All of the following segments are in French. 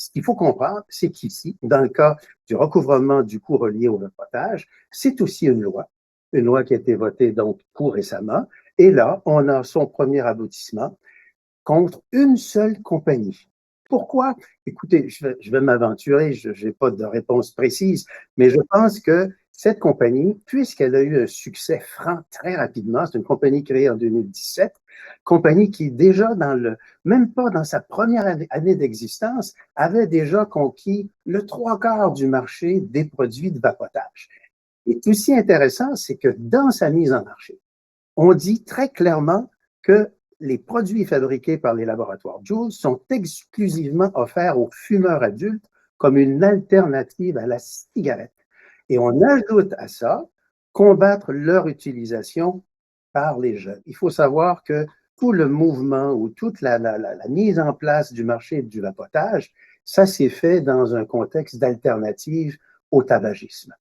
ce qu'il faut comprendre, c'est qu'ici, dans le cas du recouvrement du coût relié au vapotage, c'est aussi une loi qui a été votée donc tout récemment. Et là, on a son premier aboutissement contre une seule compagnie. Pourquoi? Écoutez, je vais m'aventurer, je n'ai pas de réponse précise, mais je pense que cette compagnie, puisqu'elle a eu un succès franc très rapidement, c'est une compagnie créée en 2017, compagnie qui déjà même pas dans sa première année d'existence, avait déjà conquis le trois quarts du marché des produits de vapotage. Et aussi intéressant, c'est que dans sa mise en marché, on dit très clairement que les produits fabriqués par les laboratoires Joule sont exclusivement offerts aux fumeurs adultes comme une alternative à la cigarette. Et on ajoute à ça combattre leur utilisation par les jeunes. Il faut savoir que tout le mouvement ou toute la mise en place du marché du vapotage, ça s'est fait dans un contexte d'alternative au tabagisme.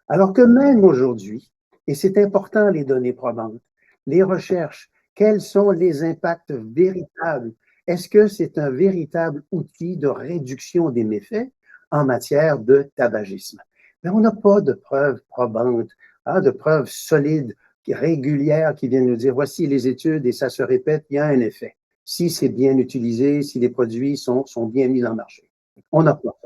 Alors que même aujourd'hui, et c'est important les données probantes, les recherches, quels sont les impacts véritables? Est-ce que c'est un véritable outil de réduction des méfaits en matière de tabagisme? Mais on n'a pas de preuves probantes, de preuves solides, régulières qui viennent nous dire voici les études et ça se répète, il y a un effet. Si c'est bien utilisé, si les produits sont bien mis en marché. On n'a pas